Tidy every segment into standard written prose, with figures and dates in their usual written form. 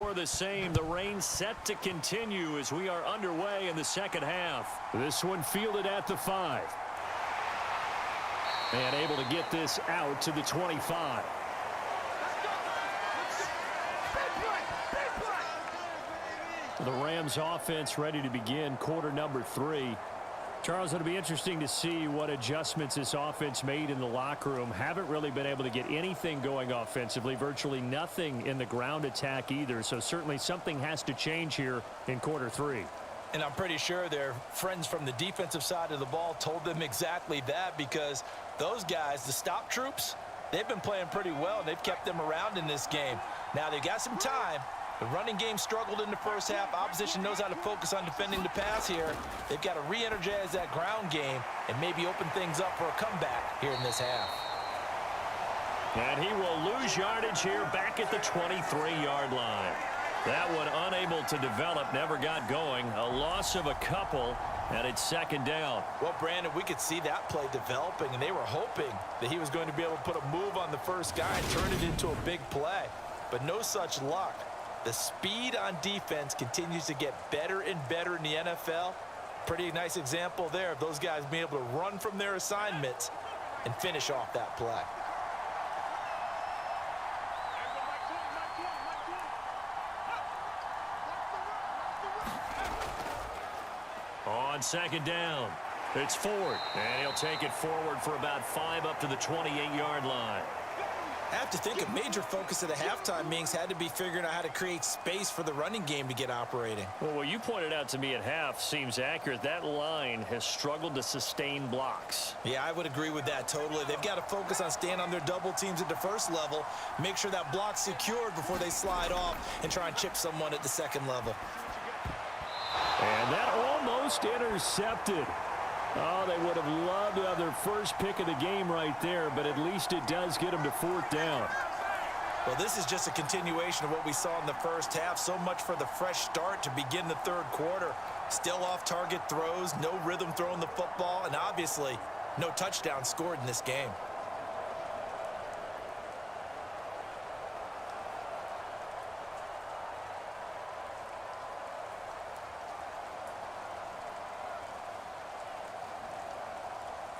more of the same. The rain set to continue as we are underway in the second half. This one fielded at the 5. And able to get this out to the 25. The Rams offense ready to begin quarter number 3. Charles, it'll be interesting to see what adjustments this offense made in the locker room. Haven't really been able to get anything going offensively, virtually nothing in the ground attack either. So certainly something has to change here in quarter 3. And I'm pretty sure their friends from the defensive side of the ball told them exactly that, because those guys, the stop troops, they've been playing pretty well. They've kept them around in this game. Now they've got some time. The running game struggled in the first half. Opposition knows how to focus on defending the pass here. They've got to re-energize that ground game and maybe open things up for a comeback here in this half. And he will lose yardage here back at the 23-yard line. That one unable to develop, never got going. A loss of a couple, and it's second down. Well, Brandon, we could see that play developing, and they were hoping that he was going to be able to put a move on the first guy and turn it into a big play. But no such luck. The speed on defense continues to get better and better in the NFL. Pretty nice example there of those guys being able to run from their assignments and finish off that play. On second down, it's Ford, and he'll take it forward for about 5 up to the 28-yard line. I have to think a major focus of the halftime meetings had to be figuring out how to create space for the running game to get operating. Well, what you pointed out to me at half seems accurate. That line has struggled to sustain blocks. Yeah, I would agree with that totally. They've got to focus on staying on their double teams at the first level, make sure that block's secured before they slide off and try and chip someone at the second level. And that almost intercepted. Oh, they would have loved to have their first pick of the game right there, but at least it does get them to 4th down. Well, this is just a continuation of what we saw in the first half. So much for the fresh start to begin the third quarter. Still off-target throws, no rhythm throwing the football, and obviously no touchdown scored in this game.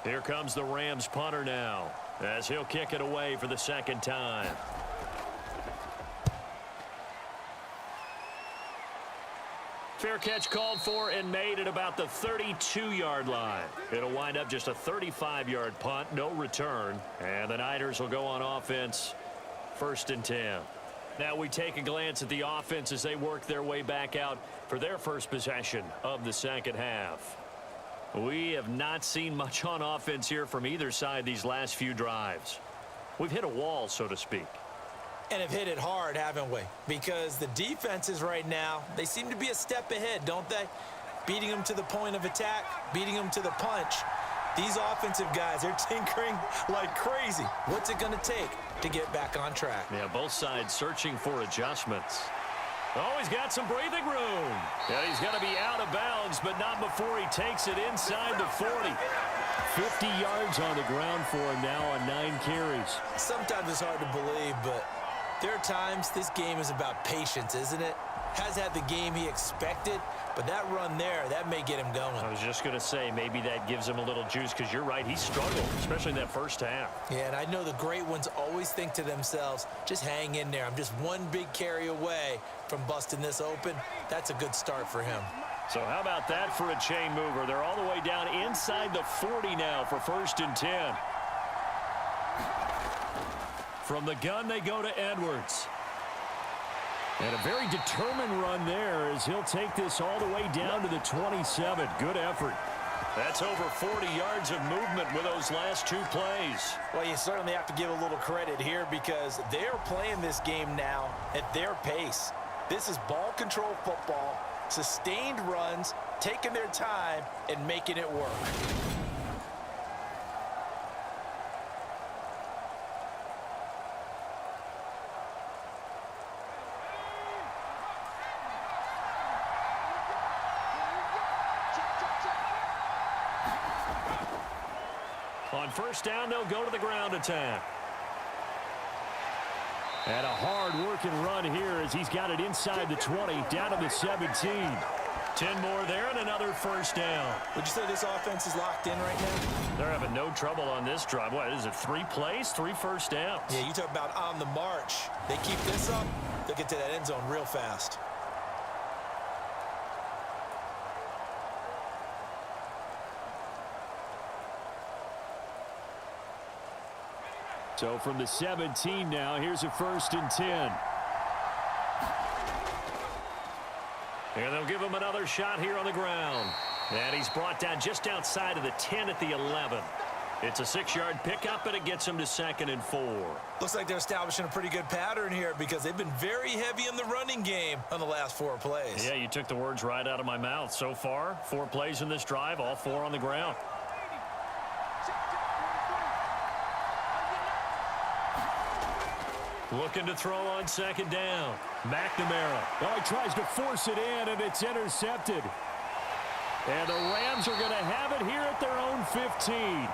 Here comes the Rams punter now, as he'll kick it away for the second time. Fair catch called for and made at about the 32-yard line. It'll wind up just a 35-yard punt, no return. And the Niners will go on offense, 1st and 10. Now we take a glance at the offense as they work their way back out for their first possession of the second half. We have not seen much on offense here from either side these last few drives. We've hit a wall, so to speak. And have hit it hard, haven't we? Because the defenses right now, they seem to be a step ahead, don't they? Beating them to the point of attack, beating them to the punch. These offensive guys, they're tinkering like crazy. What's it going to take to get back on track? Yeah, both sides searching for adjustments. Oh, he's got some breathing room. Yeah, he's going to be out of bounds, but not before he takes it inside the 40. 50 yards on the ground for him now on 9 carries. Sometimes it's hard to believe, but there are times this game is about patience, isn't it? Has had the game he expected, but that run there, that may get him going. I was just going to say, maybe that gives him a little juice, because you're right, he struggled, especially in that first half. Yeah, and I know the great ones always think to themselves, just hang in there. I'm just one big carry away from busting this open. That's a good start for him. So how about that for a chain mover? They're all the way down inside the 40 now for 1st and 10. From the gun, they go to Edwards. And a very determined run there as he'll take this all the way down to the 27. Good effort. That's over 40 yards of movement with those last 2 plays. Well, you certainly have to give a little credit here because they're playing this game now at their pace. This is ball control football, sustained runs, taking their time, and making it work. On 1st down, they'll go to the ground attack. And a hard-working run here as he's got it inside the 20, down to the 17. 10 more there and another first down. Would you say this offense is locked in right now? They're having no trouble on this drive. What is it, 3 plays, 3 first downs? Yeah, you talk about on the march. They keep this up, they'll get to that end zone real fast. So from the 17 now, here's a 1st and 10. And they'll give him another shot here on the ground. And he's brought down just outside of the 10 at the 11. It's a 6-yard pickup, and it gets him to 2nd and 4. Looks like they're establishing a pretty good pattern here because they've been very heavy in the running game on the last 4 plays. Yeah, you took the words right out of my mouth. So far, 4 plays in this drive, all 4 on the ground. Looking to throw on 2nd down. McNamara. Oh, he tries to force it in, and it's intercepted. And the Rams are going to have it here at their own 15.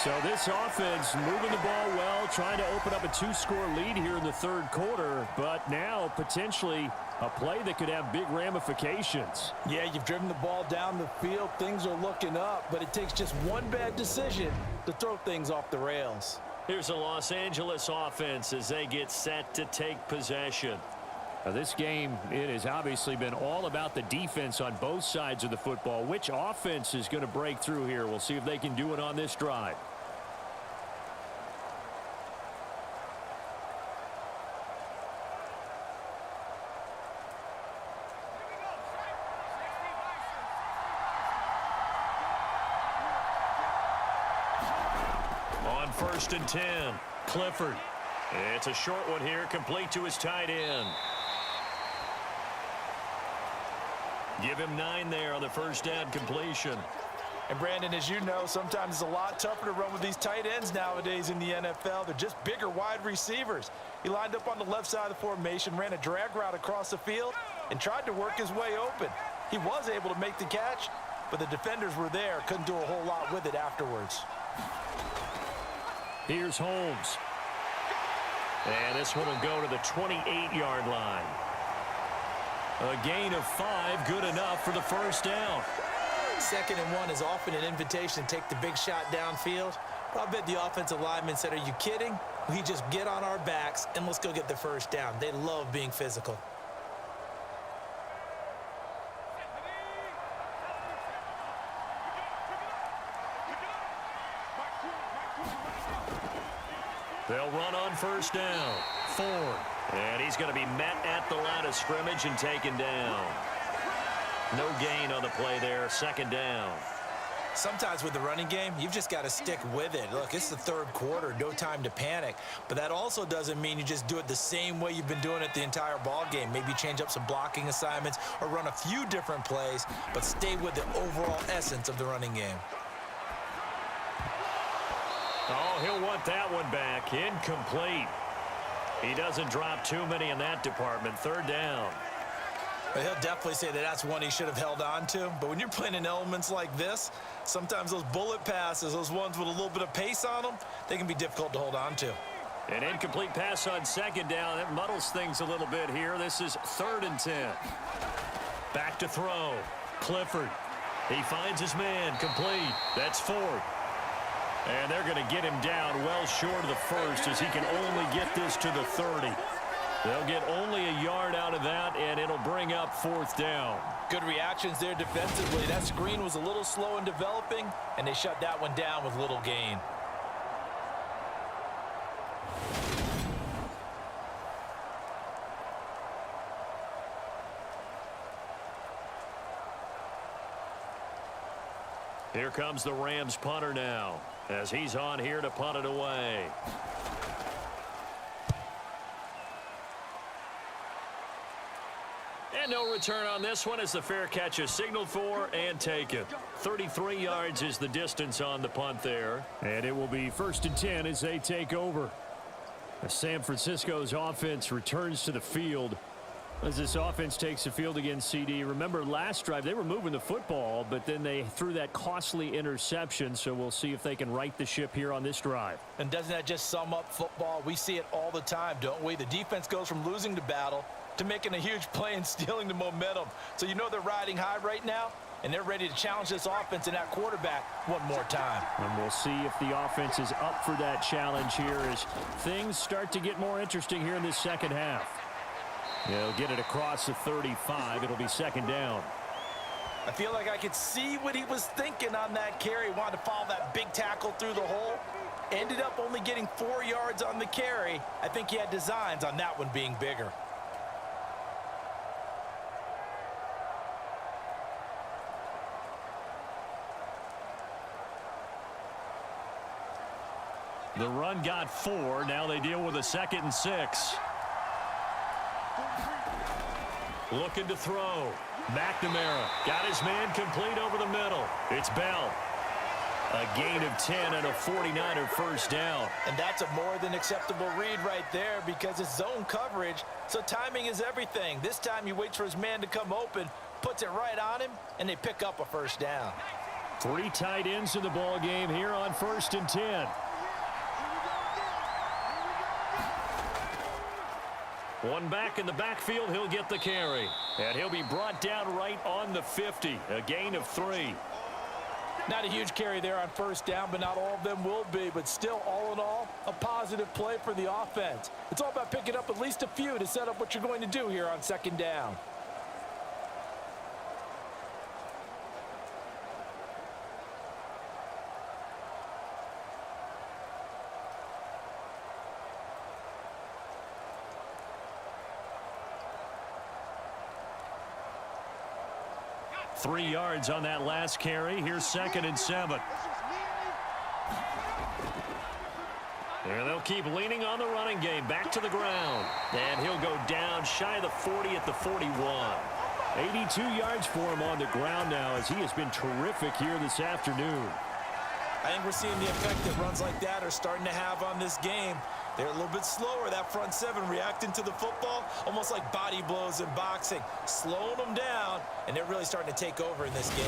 So this offense moving the ball well, trying to open up a 2-score lead here in the 3rd quarter, but now potentially a play that could have big ramifications. Yeah, you've driven the ball down the field. Things are looking up, but it takes just one bad decision to throw things off the rails. Here's a Los Angeles offense as they get set to take possession. Now this game, it has obviously been all about the defense on both sides of the football. Which offense is going to break through here? We'll see if they can do it on this drive. On 1st and 10, Clifford. It's a short one here, complete to his tight end. Give him 9 there on the 1st down completion. And Brandon, as you know, sometimes it's a lot tougher to run with these tight ends nowadays in the NFL. They're just bigger wide receivers. He lined up on the left side of the formation, ran a drag route across the field, and tried to work his way open. He was able to make the catch, but the defenders were there, couldn't do a whole lot with it afterwards. Here's Holmes. And this one will go to the 28-yard line. A gain of 5, good enough for the 1st down. 2nd and 1 is often an invitation to take the big shot downfield. But I bet the offensive lineman said, are you kidding? We just get on our backs and let's go get the 1st down. They love being physical. They'll run on 1st down. Ford. And he's going to be met at the line of scrimmage and taken down. No gain on the play there. 2nd down. Sometimes with the running game, you've just got to stick with it. Look, it's the 3rd quarter. No time to panic. But that also doesn't mean you just do it the same way you've been doing it the entire ball game. Maybe change up some blocking assignments or run a few different plays, but stay with the overall essence of the running game. Oh, he'll want that one back. Incomplete. He doesn't drop too many in that department. 3rd down. But he'll definitely say that that's one he should have held on to. But when you're playing in elements like this, sometimes those bullet passes, those ones with a little bit of pace on them, they can be difficult to hold on to. An incomplete pass on 2nd down. That muddles things a little bit here. This is 3rd and 10. Back to throw. Clifford. He finds his man. Complete. That's Ford. And they're going to get him down well short of the 1st as he can only get this to the 30. They'll get only a yard out of that, and it'll bring up 4th down. Good reactions there defensively. That screen was a little slow in developing, and they shut that one down with little gain. Here comes the Rams punter now as he's on here to punt it away. And no return on this one as the fair catch is signaled for and taken. 33 yards is the distance on the punt there. And it will be 1st and 10 as they take over. As San Francisco's offense returns to the field. As this offense takes the field against CD, remember last drive they were moving the football, but then they threw that costly interception, so we'll see if they can right the ship here on this drive. And doesn't that just sum up football? We see it all the time, don't we? The defense goes from losing the battle to making a huge play and stealing the momentum. So you know they're riding high right now, and they're ready to challenge this offense and that quarterback one more time. And we'll see if the offense is up for that challenge here as things start to get more interesting here in this second half. They'll get it across the 35. It'll be second down. I feel like I could see what he was thinking on that carry. He wanted to follow that big tackle through the hole. Ended up only getting 4 yards on the carry. I think he had designs on that one being bigger. The run got 4. Now they deal with a 2nd and 6. Looking to throw. McNamara got his man complete over the middle. It's Bell. A gain of 10 and a 49er first down. And that's a more than acceptable read right there because it's zone coverage, so timing is everything. This time he waits for his man to come open, puts it right on him, and they pick up a first down. 3 tight ends in the ball game here on 1st and 10. One back in the backfield, he'll get the carry. And he'll be brought down right on the 50. A gain of 3. Not a huge carry there on first down, but not all of them will be. But still, all in all, a positive play for the offense. It's all about picking up at least a few to set up what you're going to do here on second down. Three yards on that last carry. Here's 2nd and 7. And they'll keep leaning on the running game. Back to the ground. And he'll go down shy of the 40 at the 41. 82 yards for him on the ground now as he has been terrific here this afternoon. I think we're seeing the effect that runs like that are starting to have on this game. They're a little bit slower, that front seven, reacting to the football, almost like body blows in boxing, slowing them down, and they're really starting to take over in this game.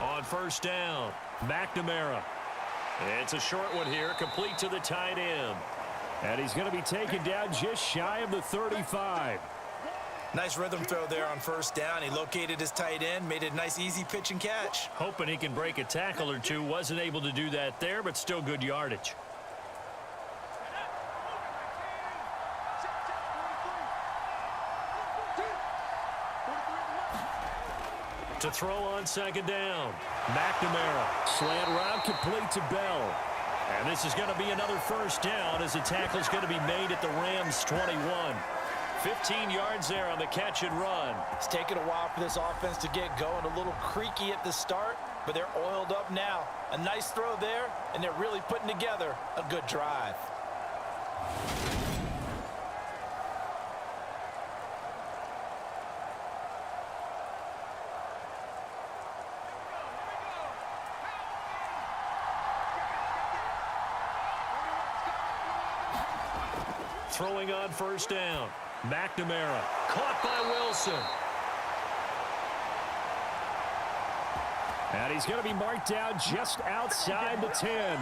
On first down, McNamara. It's a short one here, complete to the tight end. And he's going to be taken down just shy of the 35. Nice rhythm throw there on first down. He located his tight end, made it a nice easy pitch and catch. Hoping he can break a tackle or two. Wasn't able to do that there, but still good yardage. To throw on second down. McNamara. Slant route complete to Bell. And this is going to be another first down as the tackle is going to be made at the Rams' 21. 15 yards there on the catch and run. It's taken a while for this offense to get going. A little creaky at the start, but they're oiled up now. A nice throw there, and they're really putting together a good drive. Throwing on first down. McNamara caught by Wilson. And he's going to be marked down just outside the 10.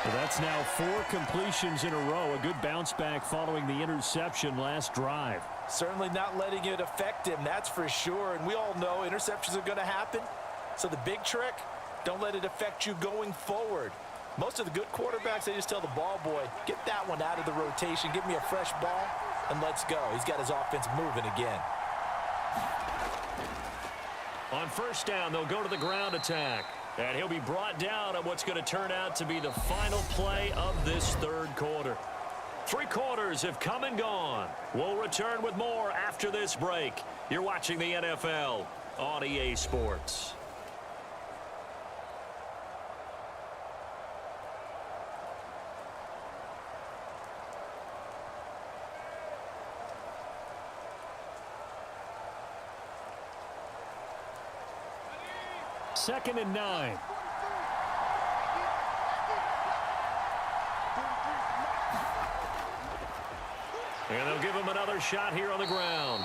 So that's now 4 completions in a row. A good bounce back following the interception last drive. Certainly not letting it affect him, that's for sure. And we all know interceptions are going to happen. So the big trick, don't let it affect you going forward. Most of the good quarterbacks, they just tell the ball boy, get that one out of the rotation, give me a fresh ball, and let's go. He's got his offense moving again. On first down, they'll go to the ground attack. And he'll be brought down on what's going to turn out to be the final play of this third quarter. 3 quarters have come and gone. We'll return with more after this break. You're watching the NFL on EA Sports. 2nd and 9. And they'll give him another shot here on the ground.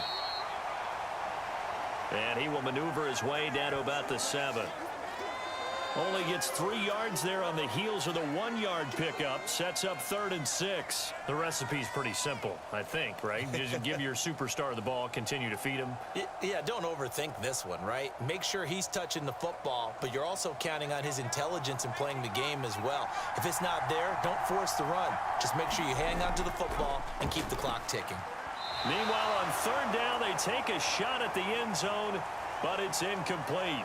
And he will maneuver his way down to about the 7. Only gets 3 yards there on the heels of the 1-yard pickup. Sets up 3rd and 6. The recipe's pretty simple, I think, right? Just give your superstar the ball, continue to feed him. Yeah, don't overthink this one, right? Make sure he's touching the football, but you're also counting on his intelligence in playing the game as well. If it's not there, don't force the run. Just make sure you hang on to the football and keep the clock ticking. Meanwhile, on 3rd down, they take a shot at the end zone, but it's incomplete.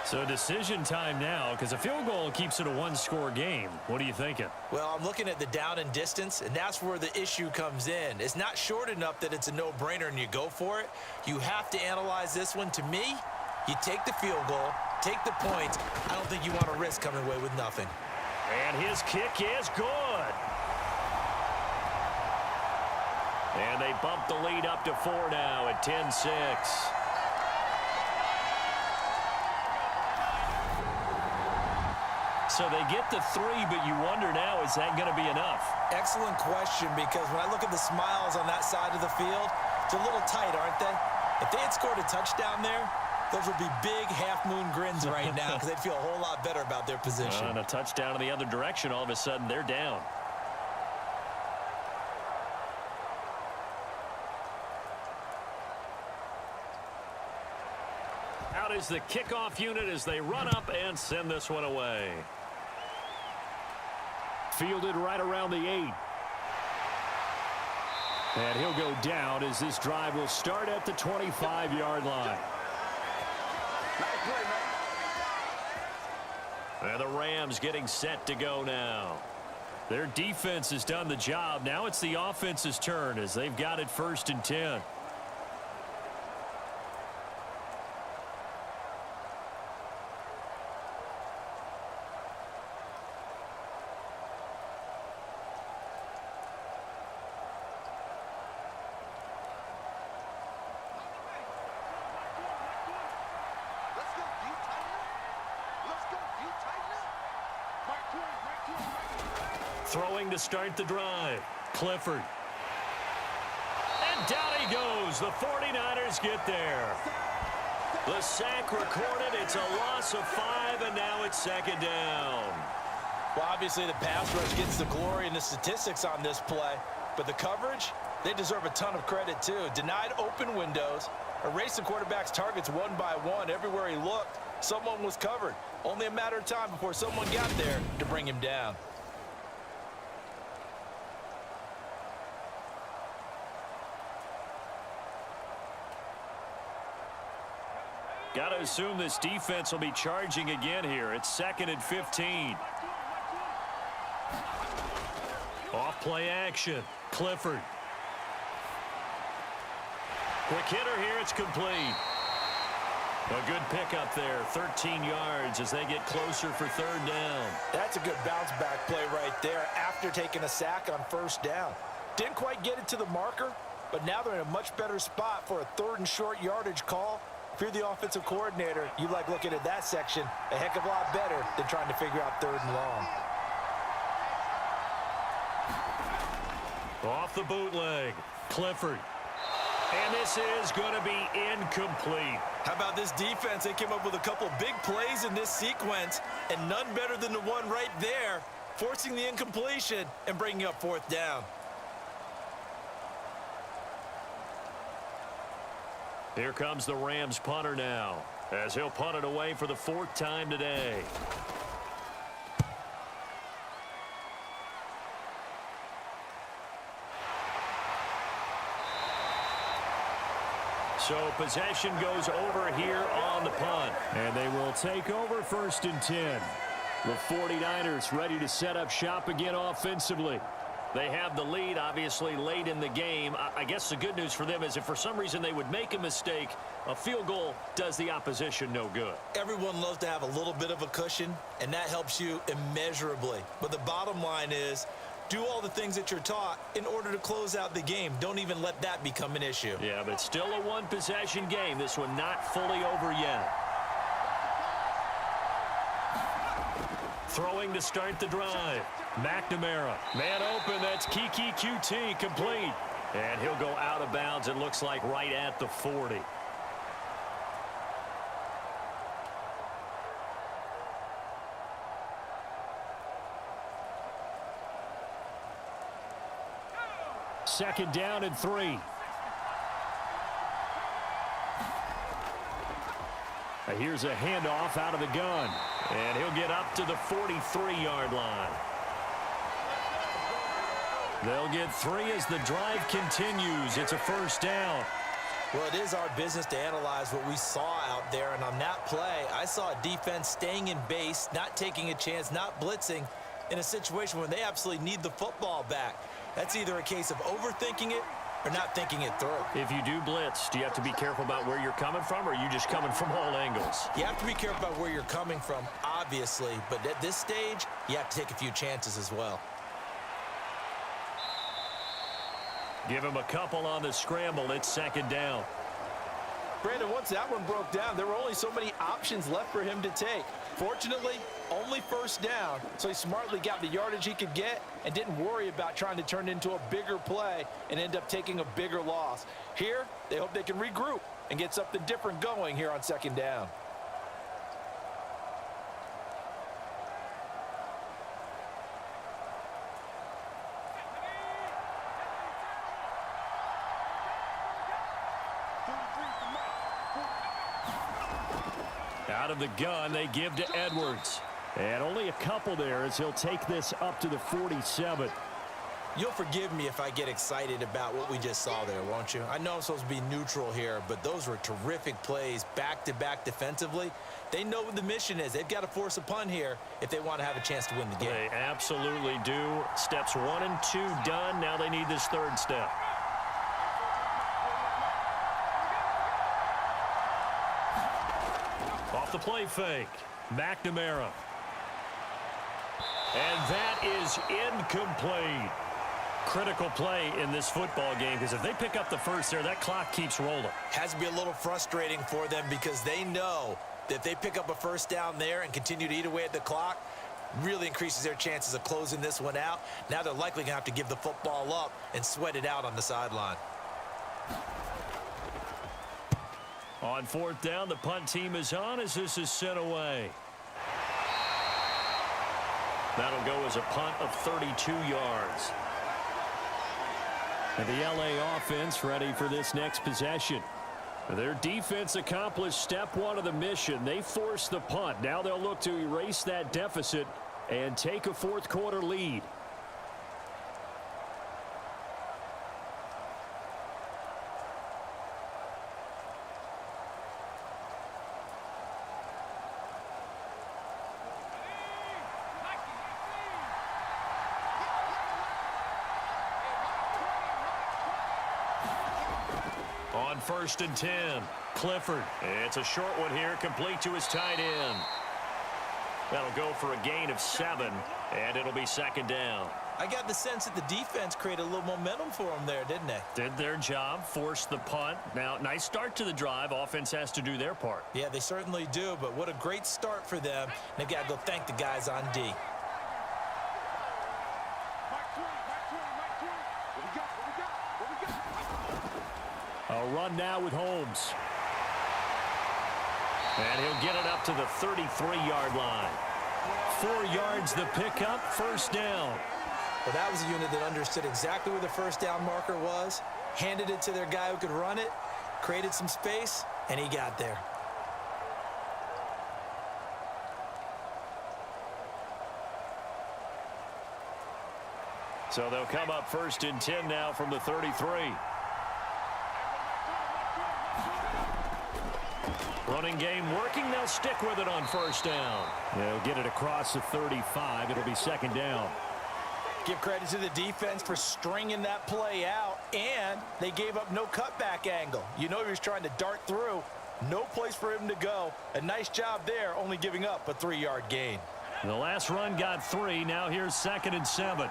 So decision time now, because a field goal keeps it a 1-score game. What are you thinking? Well, I'm looking at the down and distance, and that's where the issue comes in. It's not short enough that it's a no-brainer and you go for it. You have to analyze this one. To me, you take the field goal, take the points. I don't think you want to risk coming away with nothing. And his kick is good. And they bump the lead up to 4 now at 10-6. So they get the 3, but you wonder now, is that going to be enough? Excellent question, because when I look at the smiles on that side of the field, it's a little tight, aren't they? If they had scored a touchdown there, those would be big half-moon grins right now because they'd feel a whole lot better about their position. And a touchdown in the other direction, all of a sudden they're down. Out is the kickoff unit as they run up and send this one away. Fielded right around the 8. And he'll go down as this drive will start at the 25-yard line. And the Rams getting set to go now. Their defense has done the job. Now it's the offense's turn as they've got it 1st and 10. Throwing to start the drive. Clifford. And down he goes. The 49ers get there. The sack recorded. It's a loss of 5, and now it's 2nd down. Well, obviously the pass rush gets the glory and the statistics on this play, but the coverage, they deserve a ton of credit too. Denied open windows, erased the quarterback's targets one by one. Everywhere he looked, someone was covered. Only a matter of time before someone got there to bring him down. Got to assume this defense will be charging again here. It's 2nd and 15. Off play action. Clifford. Quick hitter here. It's complete. A good pickup there. 13 yards as they get closer for 3rd down. That's a good bounce back play right there after taking a sack on 1st down. Didn't quite get it to the marker, but now they're in a much better spot for a 3rd and short yardage call. If you're the offensive coordinator, you like looking at that section a heck of a lot better than trying to figure out 3rd and long. Off the bootleg. Clifford. And this is going to be incomplete. How about this defense? They came up with a couple big plays in this sequence, and none better than the one right there, forcing the incompletion and bringing up 4th down. Here comes the Rams punter now, as he'll punt it away for the 4th time today. So possession goes over here on the punt. And they will take over 1st and 10. The 49ers ready to set up shop again offensively. They have the lead, obviously, late in the game. I guess the good news for them is if for some reason they would make a mistake, a field goal does the opposition no good. Everyone loves to have a little bit of a cushion, and that helps you immeasurably. But the bottom line is, do all the things that you're taught in order to close out the game. Don't even let that become an issue. Yeah, but it's still a one-possession game. This one not fully over yet. Throwing to start the drive. McNamara. Man open. That's Kiki QT complete. And he'll go out of bounds, it looks like, right at the 40. Second down and 3. Here's a handoff out of the gun. And he'll get up to the 43-yard line. They'll get 3 as the drive continues. It's a first down. Well, it is our business to analyze what we saw out there. And on that play, I saw a defense staying in base, not taking a chance, not blitzing in a situation when they absolutely need the football back. That's either a case of overthinking it or not thinking it through. If you do blitz, do you have to be careful about where you're coming from, or are you just coming from all angles? You have to be careful about where you're coming from, obviously. But at this stage, you have to take a few chances as well. Give him a couple on the scramble. It's second down. Brandon, once that one broke down, there were only so many options left for him to take. Fortunately, only first down, so he smartly got the yardage he could get and didn't worry about trying to turn it into a bigger play and end up taking a bigger loss. Here, they hope they can regroup and get something different going here on second down. Out of the gun, they give to Edwards. And only a couple there as he'll take this up to the 47. You'll forgive me if I get excited about what we just saw there, won't you? I know I'm supposed to be neutral here, but those were terrific plays back-to-back defensively. They know what the mission is. They've got to force a punt here if they want to have a chance to win the game. They absolutely do. Steps 1 and 2 done. Now they need this third step. Off the play fake. McNamara. And that is incomplete. Critical play in this football game, because if they pick up the first there, that clock keeps rolling. Has to be a little frustrating for them because they know that if they pick up a first down there and continue to eat away at the clock, really increases their chances of closing this one out. Now they're likely going to have to give the football up and sweat it out on the sideline. On fourth down, the punt team is on as this is sent away. That'll go as a punt of 32 yards. And the LA offense ready for this next possession. Their defense accomplished step 1 of the mission. They forced the punt. Now they'll look to erase that deficit and take a fourth quarter lead. On first and 10, Clifford. It's a short one here, complete to his tight end. That'll go for a gain of 7, and it'll be second down. I got the sense that the defense created a little momentum for them there, didn't they? Did their job, forced the punt. Now, nice start to the drive. Offense has to do their part. Yeah, they certainly do, but what a great start for them. They've got to go thank the guys on D. A run now with Holmes. And he'll get it up to the 33-yard line. 4 yards the pickup, first down. Well, that was a unit that understood exactly where the first down marker was, handed it to their guy who could run it, created some space, and he got there. So they'll come up first and 10 now from the 33. Running game working. They'll stick with it on first down. They'll get it across the 35. It'll be second down. Give credit to the defense for stringing that play out, and they gave up no cutback angle. You know he was trying to dart through. No place for him to go. A nice job there, only giving up a 3-yard gain. The last run got 3. Now here's second and 7.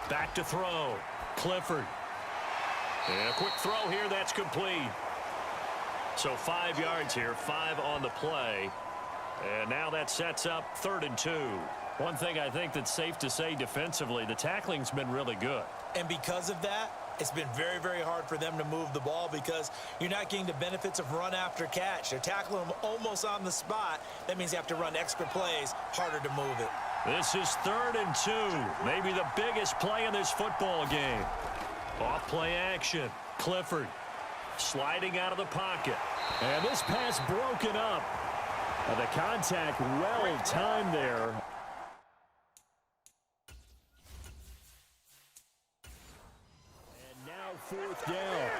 Back to throw. Clifford. And a quick throw here. That's complete. So 5 yards here, 5 on the play. And now that sets up 3rd and 2. One thing I think that's safe to say defensively, the tackling's been really good. And because of that, it's been very, very hard for them to move the ball because you're not getting the benefits of run after catch. They're tackling them almost on the spot. That means you have to run extra plays, harder to move it. This is 3rd and 2. Maybe the biggest play in this football game. Off play action. Clifford sliding out of the pocket. And this pass broken up. The contact well timed there. And now 4th down.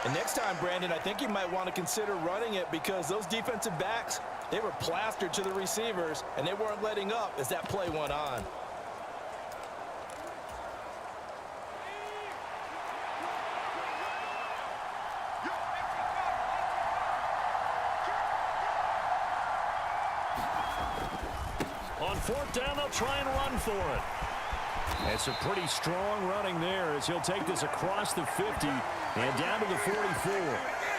And next time, Brandon, I think you might want to consider running it because those defensive backs, they were plastered to the receivers, and they weren't letting up as that play went on. On 4th down, they'll try and run for it. It's a pretty strong running there as he'll take this across the 50 and down to the 44.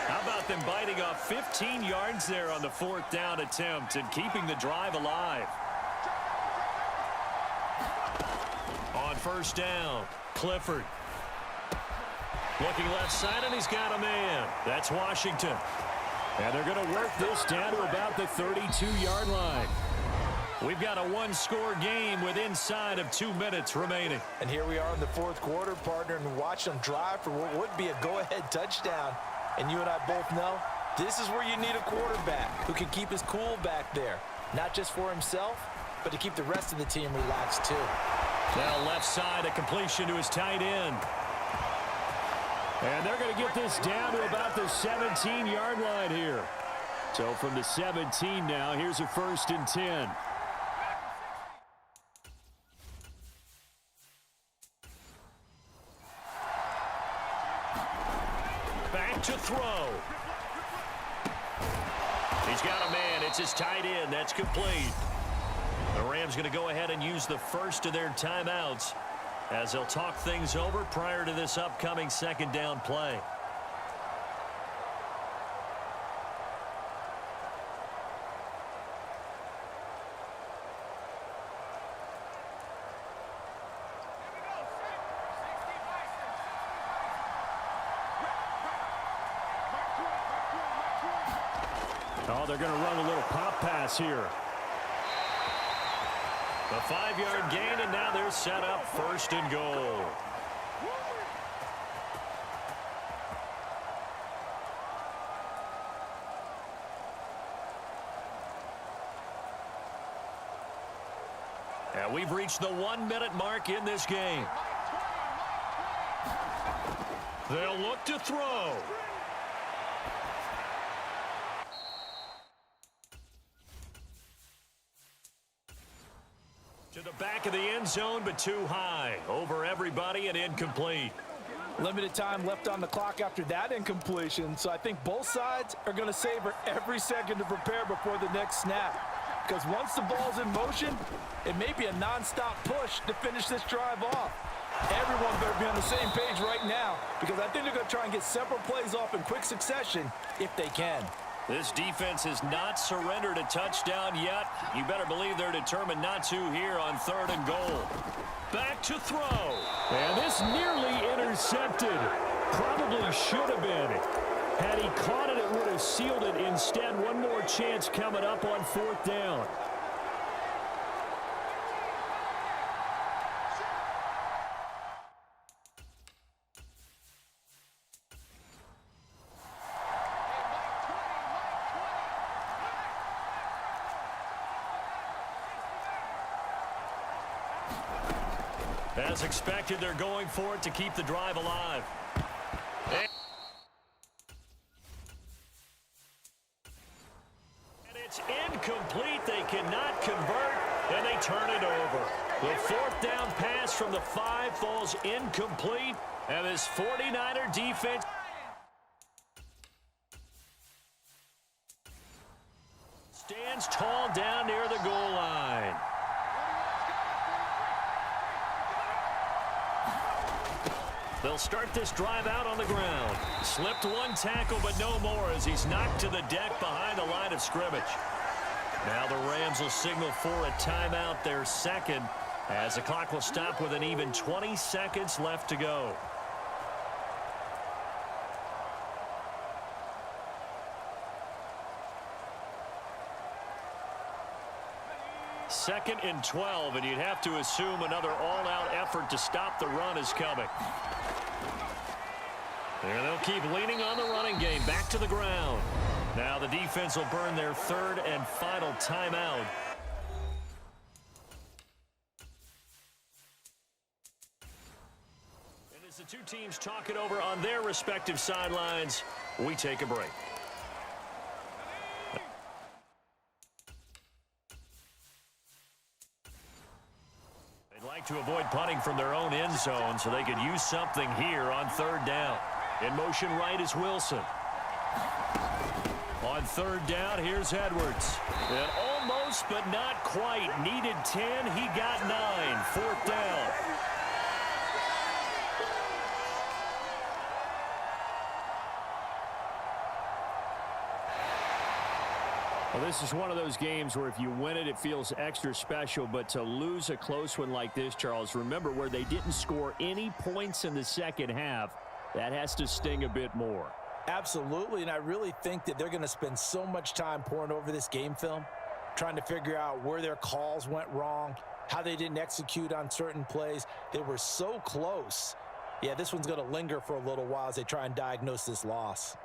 How about them biting off 15 yards there on the 4th down attempt and keeping the drive alive? On 1st down, Clifford. Looking left side, and he's got a man. That's Washington. And they're going to work this down to about the 32-yard line. We've got a one-score game with inside of 2 minutes remaining. And here we are in the 4th quarter, partner, and watch them drive for what would be a go-ahead touchdown. And you and I both know this is where you need a quarterback who can keep his cool back there, not just for himself, but to keep the rest of the team relaxed too. Now left side, a completion to his tight end. And they're going to get this down to about the 17-yard line here. So from the 17 now, here's a 1st and 10. Back to throw. He's got a man. It's his tight end. That's complete. The Rams going to go ahead and use the first of their timeouts as they'll talk things over prior to this upcoming 2nd down play. Oh, they're going to run a little pop pass here. A 5-yard gain, and now they're set up 1st and goal. And we've reached the 1-minute mark in this game. They'll look to throw. To the back of the end zone, but too high. Over everybody and incomplete. Limited time left on the clock after that incompletion, so I think both sides are going to savor every second to prepare before the next snap. Because once the ball's in motion, it may be a nonstop push to finish this drive off. Everyone better be on the same page right now because I think they're going to try and get several plays off in quick succession if they can. This defense has not surrendered a touchdown yet. You better believe they're determined not to here on 3rd and goal. Back to throw. And this nearly intercepted. Probably should have been. Had he caught it, it would have sealed it. Instead, one more chance coming up on 4th down. As expected, they're going for it to keep the drive alive. And it's incomplete. They cannot convert, and they turn it over. The 4th down pass from the 5 falls incomplete, and this 49er defense stands tall down near the goal line. They'll start this drive out on the ground. Slipped one tackle, but no more as he's knocked to the deck behind the line of scrimmage. Now the Rams will signal for a timeout, their second, as the clock will stop with an even 20 seconds left to go. Second and 12, and you'd have to assume another all-out effort to stop the run is coming. And they'll keep leaning on the running game. Back to the ground. Now the defense will burn their third and final timeout. And as the two teams talk it over on their respective sidelines, we take a break. They'd like to avoid punting from their own end zone so they could use something here on third down. In motion right is Wilson. On third down, here's Edwards. And almost, but not quite. Needed 10, he got 9. Fourth down. Well, this is one of those games where if you win it, it feels extra special. But to lose a close one like this, Charles, remember where they didn't score any points in the second half, that has to sting a bit more. Absolutely, and I really think that they're going to spend so much time poring over this game film, trying to figure out where their calls went wrong, how they didn't execute on certain plays. They were so close. Yeah, this one's going to linger for a little while as they try and diagnose this loss.